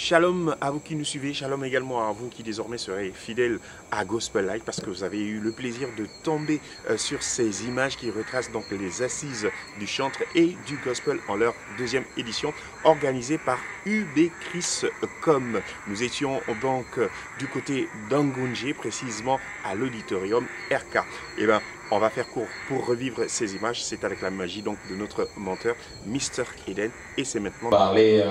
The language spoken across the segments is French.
Shalom à vous qui nous suivez, shalom également à vous qui désormais serez fidèles à Gospel Light parce que vous avez eu le plaisir de tomber sur ces images qui retracent donc les assises du chantre et du gospel en leur deuxième édition organisée par UBChris.com. Nous étions donc du côté d'Angunje, précisément à l'auditorium RK. Et bien, on va faire court pour revivre ces images. C'est avec la magie donc de notre menteur, Mr. Eden. Et c'est maintenant... Parler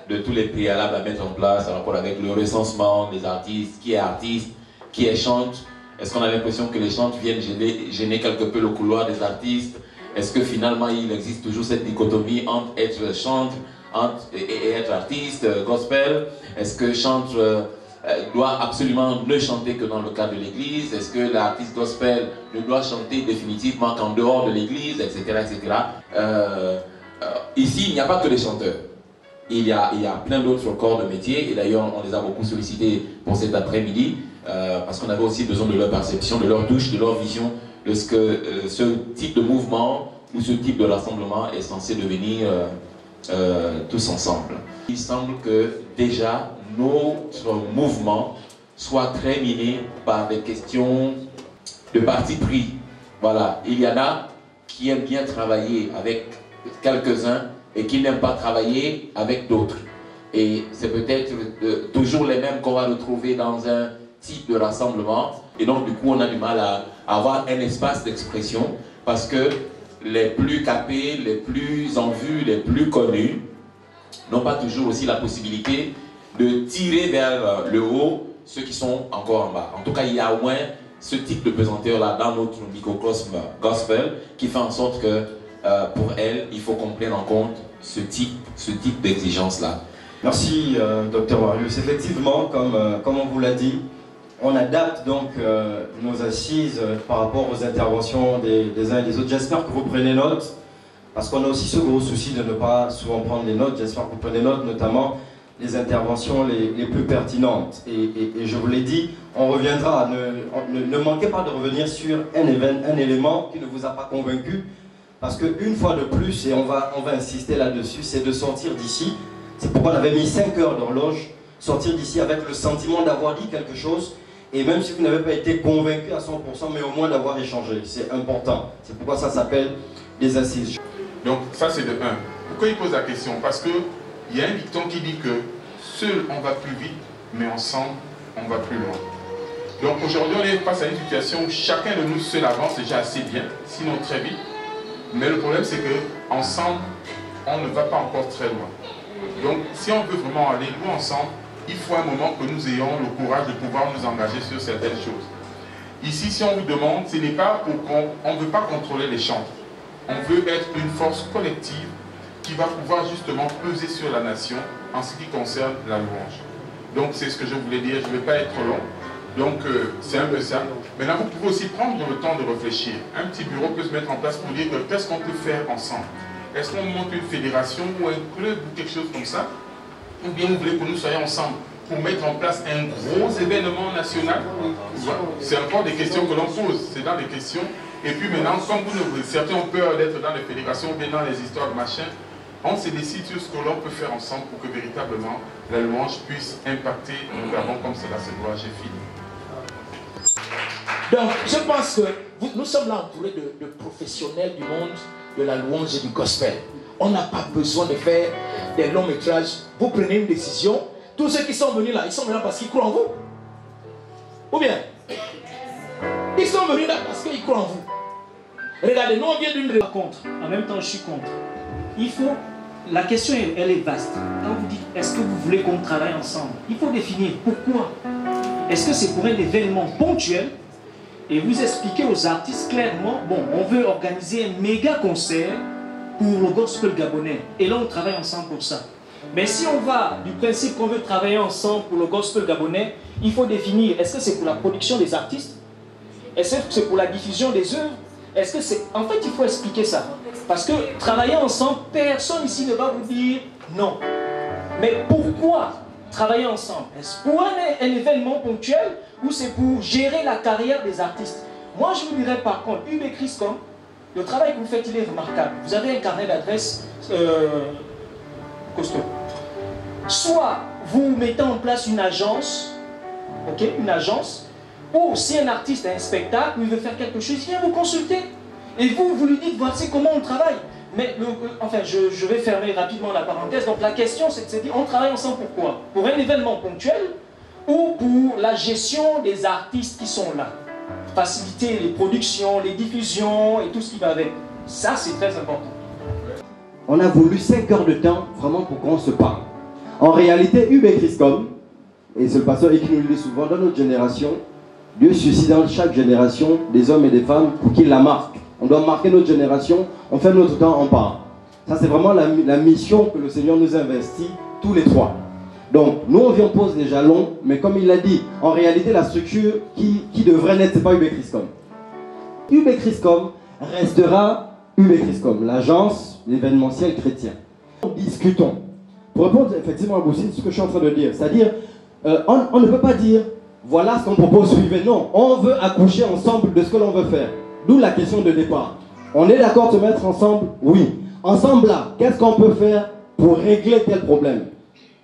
de tous les préalables à mettre en place en rapport avec le recensement des artistes, qui est chante. Est-ce qu'on a l'impression que les chantes viennent gêner quelque peu le couloir des artistes? Est-ce que finalement il existe toujours cette dichotomie entre être chante et être artiste, gospel? Est-ce que chante doit absolument ne chanter que dans le cadre de l'église? Est-ce que l'artiste gospel ne doit chanter définitivement qu'en dehors de l'église, etc. etc. Ici, il n'y a pas que des chanteurs. Il y a plein d'autres corps de métier, et d'ailleurs on les a beaucoup sollicités pour cet après-midi, parce qu'on avait aussi besoin de leur perception, de leur touche, de leur vision, de ce que ce type de mouvement ou ce type de rassemblement est censé devenir tous ensemble. Il semble que déjà notre mouvement soit très miné par des questions de parti pris. Voilà, il y en a qui aiment bien travailler avec quelques-uns et qui n'aiment pas travailler avec d'autres. Et c'est peut-être toujours les mêmes qu'on va retrouver dans un type de rassemblement. Et donc du coup on a du mal à avoir un espace d'expression parce que les plus capés, les plus en vue, les plus connus n'ont pas toujours aussi la possibilité de tirer vers le haut ceux qui sont encore en bas. En tout cas, il y a au moins ce type de pesanteur-là dans notre microcosme gospel qui fait en sorte que pour elle, il faut qu'on prenne en compte ce type d'exigence-là. Merci, Dr Marius. Effectivement, comme on vous l'a dit, on adapte donc nos assises par rapport aux interventions des uns et des autres. J'espère que vous prenez note, parce qu'on a aussi ce gros souci de ne pas souvent prendre des notes. J'espère que vous prenez note, notamment les interventions les plus pertinentes. Et je vous l'ai dit, on reviendra. Ne manquez pas de revenir sur un élément qui ne vous a pas convaincu. Parce qu'une fois de plus, et on va insister là-dessus, c'est de sortir d'ici. C'est pourquoi on avait mis 5 heures d'horloge, sortir d'ici avec le sentiment d'avoir dit quelque chose, et même si vous n'avez pas été convaincu à 100%, mais au moins d'avoir échangé. C'est important. C'est pourquoi ça s'appelle des assises. Donc ça c'est de 1. Pourquoi il pose la question? Parce qu'il y a un dicton qui dit que seul on va plus vite, mais ensemble on va plus loin. Donc aujourd'hui on est face à une situation où chacun de nous seul avance déjà assez bien, sinon très vite. Mais le problème c'est que ensemble, on ne va pas encore très loin. Donc si on veut vraiment aller loin ensemble, il faut un moment que nous ayons le courage de pouvoir nous engager sur certaines choses. Ici, si on vous demande, ce n'est pas pour qu'on ne veut pas contrôler les chantres. On veut être une force collective qui va pouvoir justement peser sur la nation en ce qui concerne la louange. Donc c'est ce que je voulais dire, je ne vais pas être long. Donc c'est un peu ça. Maintenant vous pouvez aussi prendre le temps de réfléchir. Un petit bureau peut se mettre en place pour dire qu'est-ce qu'on peut faire ensemble. Est-ce qu'on monte une fédération ou un club ou quelque chose comme ça? Ou bien vous voulez que nous soyons ensemble pour mettre en place un gros événement national? C'est encore des questions que l'on pose, c'est dans les questions. Et puis maintenant, comme certains ont peur d'être dans les fédérations ou bien dans les histoires de machin, on se décide sur ce que l'on peut faire ensemble pour que véritablement la louange puisse impacter nous avons comme cela se doit. J'ai fini. Donc, je pense que nous sommes là entourés de professionnels du monde de la louange et du gospel. On n'a pas besoin de faire des longs métrages. Vous prenez une décision. Tous ceux qui sont venus là, ils sont venus là parce qu'ils croient en vous. Ou bien, ils sont venus là parce qu'ils croient en vous. Regardez, nous on vient d'une... Contre. En même temps, je suis contre. Il faut... La question, elle est vaste. Quand vous dites, est-ce que vous voulez qu'on travaille ensemble? Il faut définir pourquoi. Est-ce que c'est pour un événement ponctuel? Et vous expliquez aux artistes clairement, bon, on veut organiser un méga concert pour le gospel gabonais. Et là, on travaille ensemble pour ça. Mais si on va du principe qu'on veut travailler ensemble pour le gospel gabonais, il faut définir, est-ce que c'est pour la production des artistes? Est-ce que c'est pour la diffusion des œuvres? Est-ce que c'est... En fait, il faut expliquer ça. Parce que travailler ensemble, personne ici ne va vous dire non. Mais pourquoi travailler ensemble? Est-ce pour un événement ponctuel ou c'est pour gérer la carrière des artistes? Moi, je vous dirais par contre, UBChris.com, le travail que vous faites, il est remarquable. Vous avez un carnet d'adresse costaud. Soit vous mettez en place une agence, ok, une agence, ou si un artiste a un spectacle, ou il veut faire quelque chose, il vient vous consulter. Et vous lui dites, voici comment on travaille. Mais, enfin, je vais fermer rapidement la parenthèse. Donc la question, c'est de se dire, on travaille ensemble pourquoi? Pour un événement ponctuel ou pour la gestion des artistes qui sont là? Faciliter les productions, les diffusions et tout ce qui va avec. Ça, c'est très important. On a voulu 5 heures de temps vraiment pour qu'on se parle. En réalité, UB Chriscom, et c'est le pasteur qui nous le dit souvent, dans notre génération, Dieu suscite dans chaque génération des hommes et des femmes pour qu'ils la marquent. On doit marquer notre génération, on fait notre temps, on part. Ça, c'est vraiment la mission que le Seigneur nous investit tous les 3. Donc, nous, on vient pose les jalons, mais comme il l'a dit, en réalité, la structure qui devrait naître, ce n'est pas UB Chriscom. UB Chriscom restera UB Chriscom, l'agence l'événementiel chrétien. Discutons. Pour répondre effectivement à Boussine, ce que je suis en train de dire, c'est-à-dire, on ne peut pas dire, voilà ce qu'on propose, suivez. Non, on veut accoucher ensemble de ce que l'on veut faire. D'où la question de départ. On est d'accord de se mettre ensemble? Oui. Ensemble là, qu'est-ce qu'on peut faire pour régler tel problème?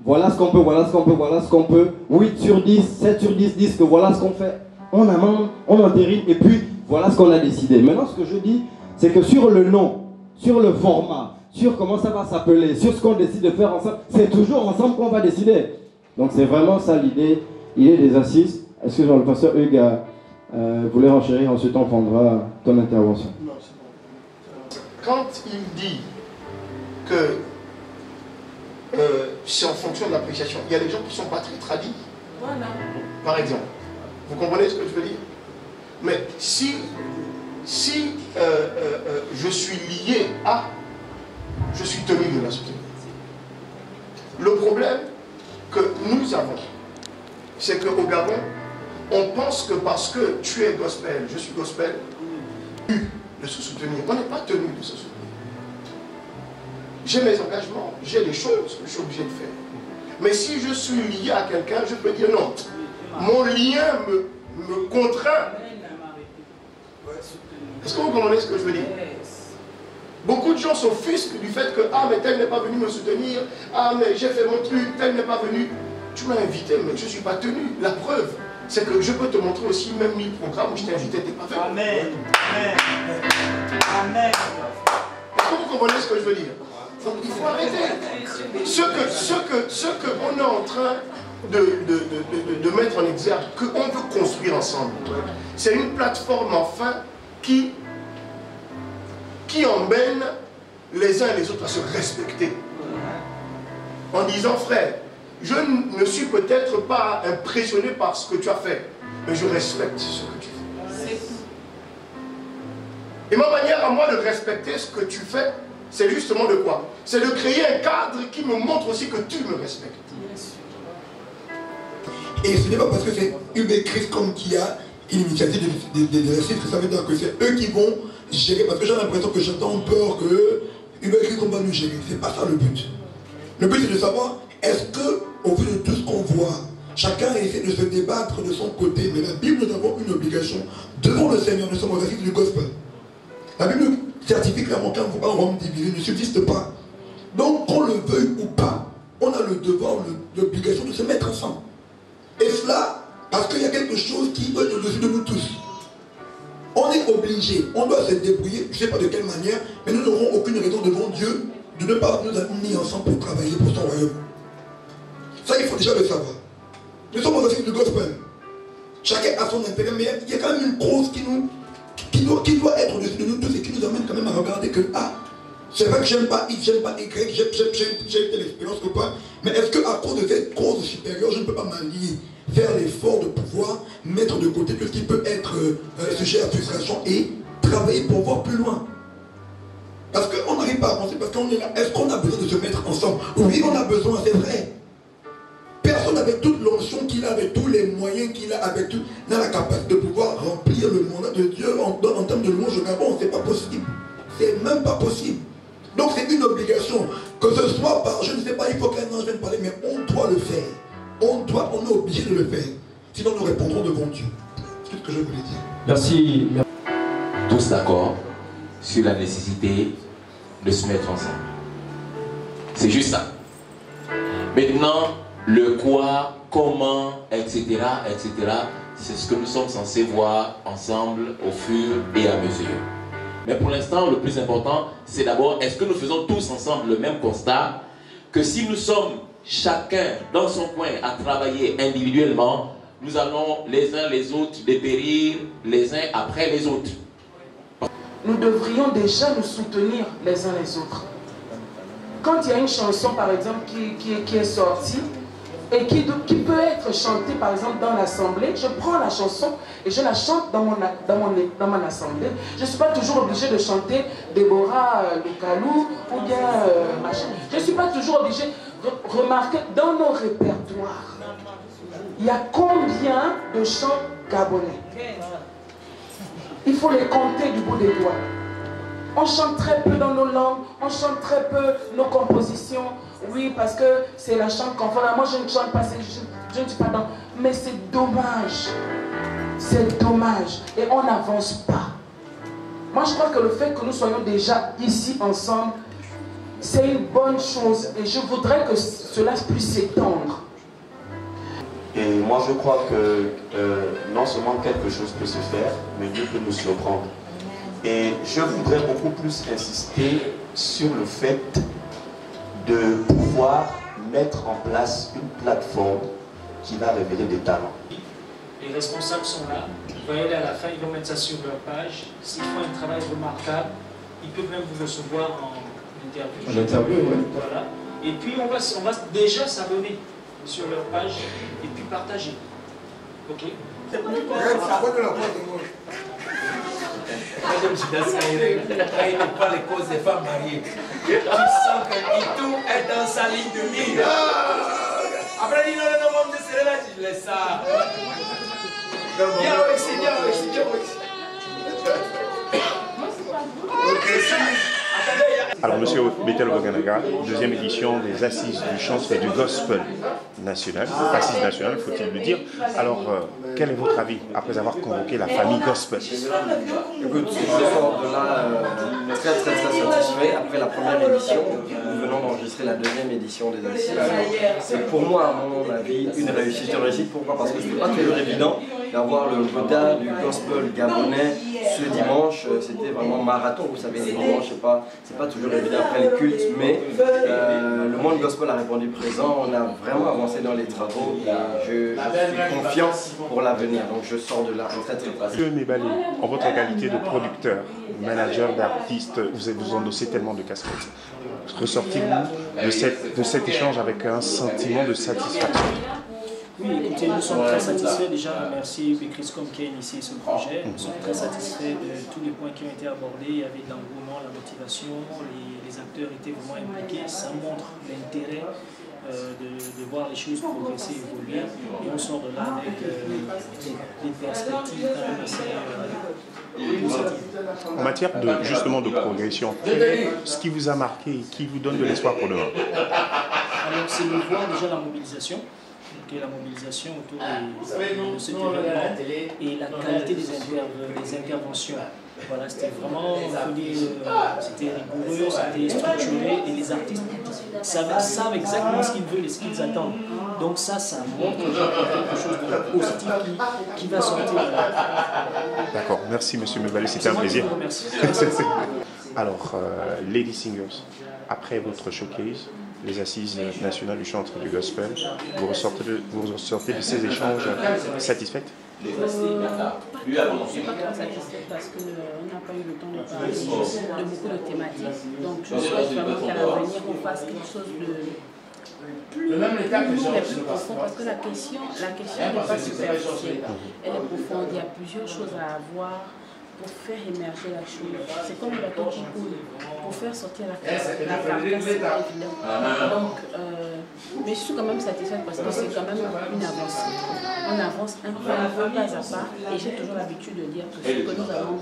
Voilà ce qu'on peut, voilà ce qu'on peut, voilà ce qu'on peut. 8 sur 10, 7 sur 10 disent que voilà ce qu'on fait. On amende, on entérine et puis voilà ce qu'on a décidé. Maintenant, ce que je dis, c'est que sur le nom, sur le format, sur comment ça va s'appeler, sur ce qu'on décide de faire ensemble, c'est toujours ensemble qu'on va décider. Donc c'est vraiment ça l'idée des assises. Est-ce que le pasteur Hugues voulait renchérir, ensuite on prendra ton intervention. Non, c'est bon. Quand il dit que c'est en fonction de l'appréciation, il y a des gens qui ne sont pas très tradis. Voilà. Par exemple. Vous comprenez ce que je veux dire? Mais si je suis lié à, je suis tenu de la soutenir. Le problème que nous avons, c'est qu'au Gabon, on pense que parce que tu es gospel, je suis gospel, de se soutenir. On n'est pas tenu de se soutenir. J'ai mes engagements, j'ai des choses que je suis obligé de faire. Mais si je suis lié à quelqu'un, je peux dire non. Mon lien me contraint. Est-ce que vous comprenez ce que je veux dire? Beaucoup de gens s'offusquent du fait que ah mais tel n'est pas venu me soutenir, ah mais j'ai fait mon truc, tel n'est pas venu. Tu m'as invité, mais je ne suis pas tenu. La preuve, c'est que je peux te montrer aussi même 1000 programmes où je t'ai invité, tu n'es pas venu. Amen. Amen. Est-ce que vous comprenez ce que je veux dire? Donc il faut arrêter. Ce qu'on est en train de mettre en exergue, qu'on veut construire ensemble, c'est une plateforme enfin qui emmène les uns et les autres à se respecter. En disant, frère, je ne suis peut-être pas impressionné par ce que tu as fait, mais je respecte ce que tu fais. Et ma manière à moi de respecter ce que tu fais, c'est justement de quoi? C'est de créer un cadre qui me montre aussi que tu me respectes. Et ce n'est pas parce que c'est UB Chriscom qui a une initiative des assises que ça veut dire que c'est eux qui vont gérer. Parce que j'ai l'impression que j'entends peur que UB Chriscom va nous gérer. C'est pas ça le but. Le but c'est de savoir, est-ce que, au vu de tout ce qu'on voit, chacun essaie de se débattre de son côté. Mais la Bible, nous avons une obligation devant le Seigneur. Nous sommes aux assises du gospel. La Bible certifie clairement qu'un Rome divisé ne subsiste pas. Donc, qu'on le veuille ou pas, on a le devoir, l'obligation de se mettre ensemble. Et cela, parce qu'il y a quelque chose qui est au-dessus de nous tous. On est obligé, on doit se débrouiller, je ne sais pas de quelle manière, mais nous n'aurons aucune raison devant Dieu de ne pas nous unir ensemble pour travailler pour son royaume. Ça, il faut déjà le savoir. Nous sommes aux assises du gospel. Chacun a son intérêt, mais il y a quand même une cause qui doit être au-dessus de nous tous et qui nous amène quand même à regarder que, ah, c'est vrai que j'aime pas X, j'aime pas Y, j'ai telle expérience ou pas, mais est-ce qu'à cause de cette cause supérieure, je ne peux pas m'allier, faire l'effort de pouvoir mettre de côté tout ce qui peut être sujet à frustration et travailler pour voir plus loin? Parce qu'on n'arrive pas à avancer, parce qu'on est là. Est-ce qu'on a besoin de se mettre ensemble? Oui, on a besoin, c'est vrai. Personne avec toute l'onction qu'il a, avec tous les moyens qu'il a, avec tout, n'a la capacité de pouvoir remplir le mandat de Dieu en termes de louange au Gabon. C'est pas possible. C'est même pas possible. Donc c'est une obligation. Que ce soit par, je ne sais pas, il faut qu'un ange vienne parler, mais on doit le faire. On est obligé de le faire. Sinon nous répondrons devant Dieu. C'est tout ce que je voulais dire. Merci. Tous d'accord sur la nécessité de se mettre ensemble. C'est juste ça. Maintenant, Le quoi, comment, etc., etc., c'est ce que nous sommes censés voir ensemble au fur et à mesure. Mais pour l'instant, le plus important, c'est d'abord, est-ce que nous faisons tous ensemble le même constat, que si nous sommes chacun dans son coin à travailler individuellement, nous allons les uns les autres dépérir les uns après les autres. Nous devrions déjà nous soutenir les uns les autres. Quand il y a une chanson, par exemple, qui est sortie, et qui peut être chantée, par exemple, dans l'assemblée, je prends la chanson et je la chante dans mon assemblée. Je ne suis pas toujours obligée de chanter Déborah Lukalou ou bien machin. Je ne suis pas toujours obligée de remarquer dans nos répertoires. Il y a combien de chants gabonais? Il faut les compter du bout des doigts. On chante très peu dans nos langues, on chante très peu nos compositions. Oui, parce que c'est la chante conforme. Moi, je ne chante pas, je ne suis pas dans. Mais c'est dommage. C'est dommage. Et on n'avance pas. Moi, je crois que le fait que nous soyons déjà ici ensemble, c'est une bonne chose. Et je voudrais que cela puisse s'étendre. Et moi, je crois que non seulement quelque chose peut se faire, mais Dieu peut nous surprendre. Et je voudrais beaucoup plus insister sur le fait de pouvoir mettre en place une plateforme qui va révéler des talents. Les responsables sont là, vous voyez à la fin, ils vont mettre ça sur leur page. S'ils font un travail remarquable, ils peuvent même vous recevoir en interview. En interview, oui. Voilà. Et puis on va déjà s'abonner sur leur page et puis partager. Ok? Madame Judasca, il n'est pas les causes des femmes mariées. Tu sens que Itou est dans sa ligne de mire. Après, il dit non, non, je serai là, je laisse ça. Viens ici, viens ici, viens ici. Alors, Monsieur Bethel Boganaga, deuxième édition des Assises du chantre et du gospel national, Assises nationales, faut-il le dire. Alors, quel est votre avis après avoir convoqué la famille gospel? Écoute, je sors de là très satisfait. Après la première édition, nous venons d'enregistrer la deuxième édition des Assises. C'est pour moi, à mon avis, une réussite. Pourquoi? Parce que ce n'est pas toujours évident d'avoir le quota du gospel gabonais ce dimanche. C'était vraiment marathon, vous savez, les dimanches, c'est pas toujours évident après les cultes, mais le monde gospel a répondu présent. On a vraiment avancé dans les travaux et je suis confiant pour l'avenir. Donc je sors de là très pressé. Monsieur Mebale, en votre qualité de producteur, manager d'artiste, vous endossez tellement de casquettes. Ressortez-vous de cet échange avec un sentiment de satisfaction? Oui, écoutez, nous sommes très satisfaits. Déjà, merci Bécriscom qui a initié ce projet. Nous sommes très satisfaits de tous les points qui ont été abordés. Il y avait l'engouement, la motivation, les acteurs étaient vraiment impliqués. Ça montre l'intérêt de voir les choses progresser, évoluer. Et on sort de là avec des perspectives assez positives. En matière justement de progression, ce qui vous a marqué, qui vous donne de l'espoir pour demain? Alors, c'est de voir déjà la mobilisation. La mobilisation autour de cet événement et la qualité des interventions. Voilà, c'était vraiment, c'était rigoureux, c'était structuré et les artistes savent exactement ce qu'ils veulent et ce qu'ils attendent. Donc ça montre quelque chose de positif qui va sortir de là. D'accord, merci Monsieur Mebale, c'était un plaisir. Alors, Lady Singers, après votre showcase, les Assises nationales du chantre du gospel, vous ressortez de ces échanges satisfaite? Je ne suis pas très satisfaite parce qu'on n'a pas eu le temps de parler de beaucoup de thématiques. Donc je souhaite vraiment qu'à l'avenir on fasse quelque chose de plus profond parce que la question n'est pas superficielle, elle est profonde, il y a plusieurs choses à avoir pour faire émerger la chose. C'est comme le bateau qui coule, pour faire sortir la carcasse, c'est pas évident. Donc, mais je suis quand même satisfaite parce que c'est quand même une avancée. On avance un pas à pas et j'ai toujours l'habitude de dire que ce que nous avons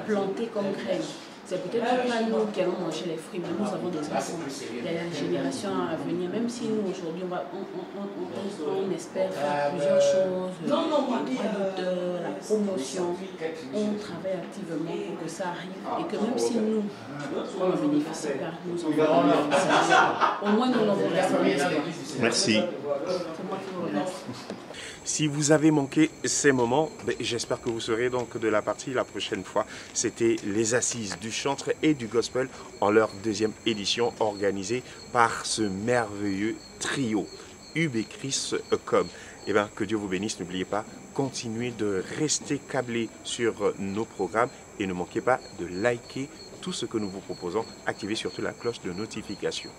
planté comme graine, C'est peut-être pas nous qui allons manger les fruits, mais nous avons des enfants. Il y a la génération à venir, même si nous aujourd'hui on espère faire plusieurs choses, les droits d'auteur, la promotion, on travaille activement pour que ça arrive et que même si nous, on ne bénéficie pas, nous en bénéficier. Au moins nous l'avons laissé. Merci. C'est moi qui vous remercie. Si vous avez manqué ces moments, j'espère que vous serez donc de la partie la prochaine fois. C'était les Assises du chantre et du gospel en leur deuxième édition organisée par ce merveilleux trio, UBChris.com. Eh bien, que Dieu vous bénisse. N'oubliez pas, continuez de rester câblés sur nos programmes et ne manquez pas de liker tout ce que nous vous proposons. Activez surtout la cloche de notification.